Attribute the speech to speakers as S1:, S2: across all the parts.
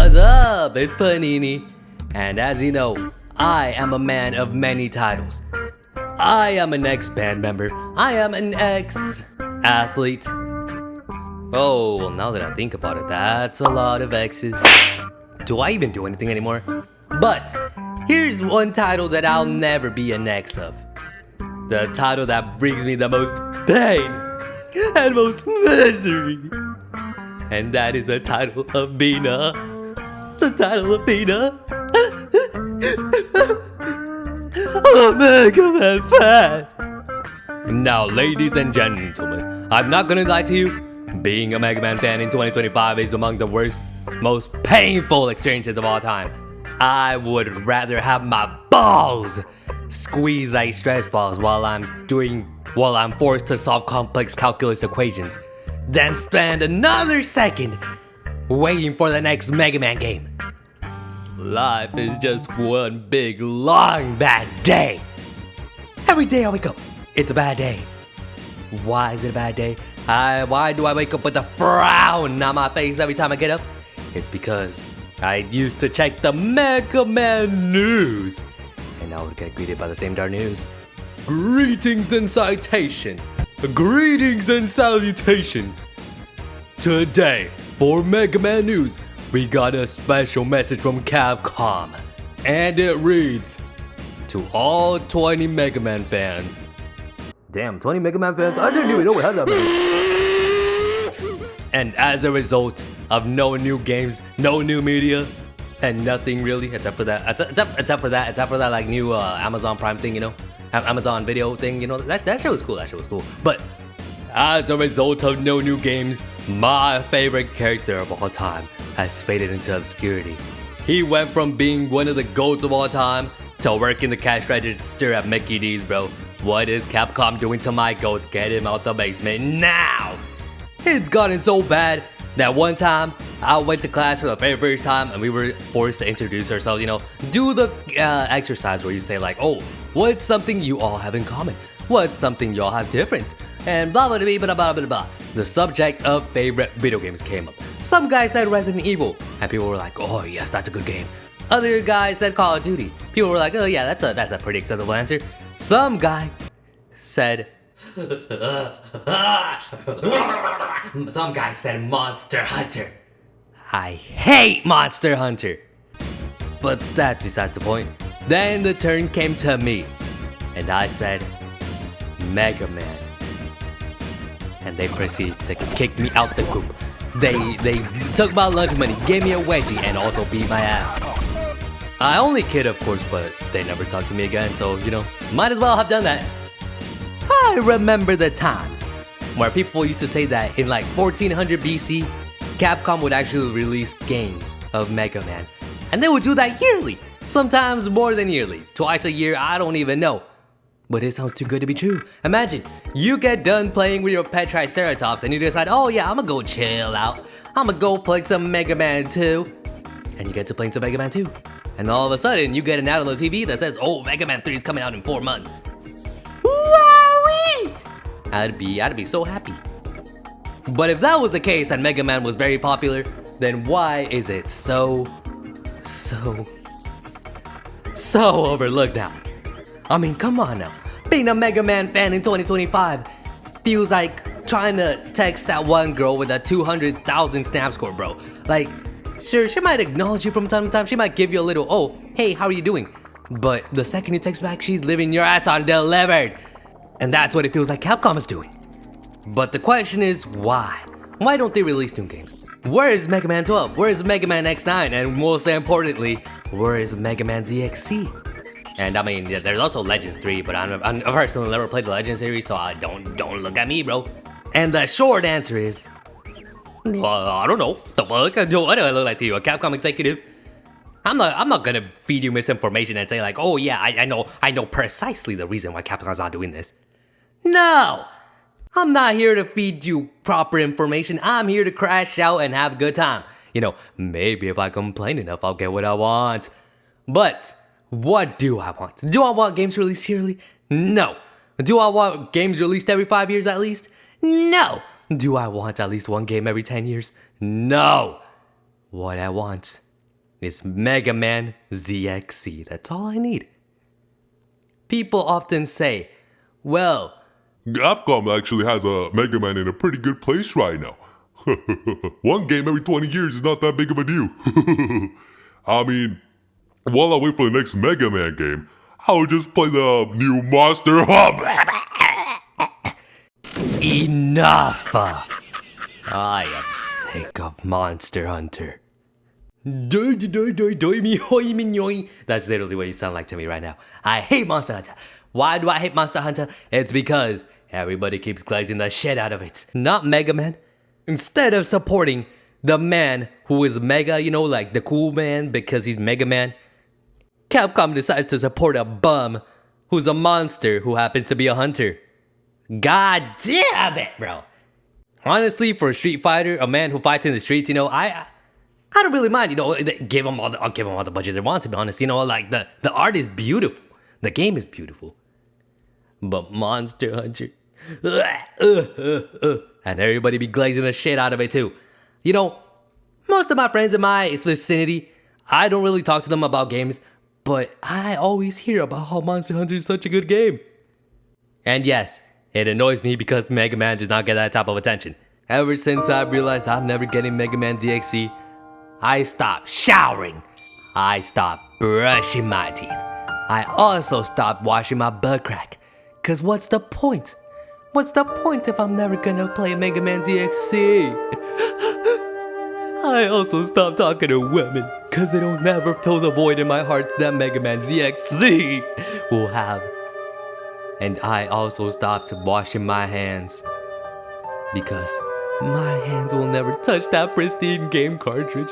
S1: What's up? It's Panini. And as you know, I am a man of many titles. I am an ex-band member. I am an ex-athlete. Oh, well, now that I think about it, that's a lot of X's. Do I even do anything anymore? But here's one title that I'll never be an ex of. The title that brings me the most pain and most misery. And that is the title of Bina. The title of Bina. I'm a Megaman fan. Now, ladies and gentlemen, I'm not gonna lie to you. Being a Megaman fan in 2025 is among the worst, most painful experiences of all time. I would rather have my balls squeeze like stress balls while I'm forced to solve complex calculus equations than spend another second waiting for the next Mega Man game. Life is just one big long bad day. Every day I wake up, it's a bad day. Why is it a bad day? Why do I wake up with a frown on my face every time I get up? It's because I used to check the Mega Man news, and I would get greeted by the same darn news. Greetings and citation. Greetings and salutations. Today, for Mega Man News, we got a special message from Capcom. And it reads, to all 20 Mega Man fans. Damn, 20 Mega Man fans? I didn't even know we had that many. And as a result of no new games, no new media, and nothing really, except for that like new Amazon Prime thing, you know? Amazon Video thing, you know? That shit was cool, But as a result of no new games, my favorite character of all time has faded into obscurity. He went from being one of the GOATs of all time to working the cash register at Mickey D's, bro. What is Capcom doing to my GOATs? Get him out the basement now! It's gotten so bad that one time I went to class for the very first time and we were forced to introduce ourselves, you know, do the exercise where you say like, oh, what's something you all have in common? What's something you all have different? And blah blah blah blah blah blah blah. The subject of favorite video games came up. Some guy said Resident Evil, and people were like, oh yes, that's a good game. Other guys said Call of Duty. People were like, oh yeah, that's a pretty acceptable answer. Some guy said some guy said Monster Hunter. I hate Monster Hunter. But that's besides the point. Then the turn came to me, and I said Mega Man. And they proceeded to kick me out the group. They took my lunch money, gave me a wedgie, and also beat my ass. I only kid, of course, but they never talked to me again, so, you know, might as well have done that. I remember the times where people used to say that in like 1400 BC, Capcom would actually release games of Mega Man. And they would do that yearly, sometimes more than yearly, twice a year, I don't even know. But it sounds too good to be true. Imagine, you get done playing with your pet Triceratops and you decide, oh yeah, I'm gonna go chill out. I'm gonna go play some Mega Man 2. And you get to playing some Mega Man 2. And all of a sudden, you get an ad on the TV that says, oh, Mega Man 3 is coming out in 4 months. Wowee! I'd be so happy. But if that was the case and Mega Man was very popular, then why is it so overlooked now? I mean, come on now. Being a Mega Man fan in 2025 feels like trying to text that one girl with a 200,000 snap score, bro. Like, sure, she might acknowledge you from time to time. She might give you a little, oh, hey, how are you doing? But the second you text back, she's leaving your ass undelivered. And that's what it feels like Capcom is doing. But the question is, why? Why don't they release new games? Where is Mega Man 12? Where is Mega Man X9? And most importantly, where is Mega Man ZXC? And I mean, yeah, there's also Legends 3, but I personally never played the Legends series, so I don't look at me, bro. And the short answer is, I don't know. The fuck? What do I look like to you? A Capcom executive? I'm not gonna feed you misinformation and say like, oh yeah, I know precisely the reason why Capcom's not doing this. No! I'm not here to feed you proper information. I'm here to crash out and have a good time. You know, maybe if I complain enough, I'll get what I want. But what do I want? Do I want games released yearly? No. Do I want games released every 5 years at least? No. Do I want at least one game every 10 years? No. What I want is Megaman ZXC. That's all I need. People often say, well,
S2: Capcom actually has a Mega Man in a pretty good place right now. One game every 20 years is not that big of a deal. I mean, while I wait for the next Mega Man game, I'll just play the new Monster Hunter.
S1: enough! I am sick of Monster Hunter. That's literally what you sound like to me right now. I hate Monster Hunter. Why do I hate Monster Hunter? It's because everybody keeps glazing the shit out of it. Not Mega Man. Instead of supporting the man who is Mega, you know, like the cool man because he's Mega Man, Capcom decides to support a bum who's a monster who happens to be a hunter. God damn it, bro. Honestly, for a Street Fighter, a man who fights in the streets, you know, I don't really mind, you know, I'll give them all the budget they want, to be honest. You know, like the art is beautiful. The game is beautiful. But Monster Hunter, and everybody be glazing the shit out of it too. You know, most of my friends in my vicinity, I don't really talk to them about games, but I always hear about how Monster Hunter is such a good game. And yes, it annoys me because Mega Man does not get that type of attention. Ever since I realized I'm never getting Mega Man ZXC, I stopped showering. I stopped brushing my teeth. I also stopped washing my butt crack. Cause what's the point? What's the point if I'm never gonna play Mega Man ZXC? I also stopped talking to women. Cause it'll never fill the void in my heart that Mega Man ZXC will have. And I also stopped washing my hands. Because my hands will never touch that pristine game cartridge.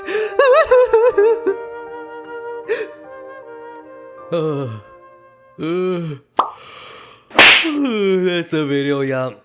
S1: That's the video, y'all.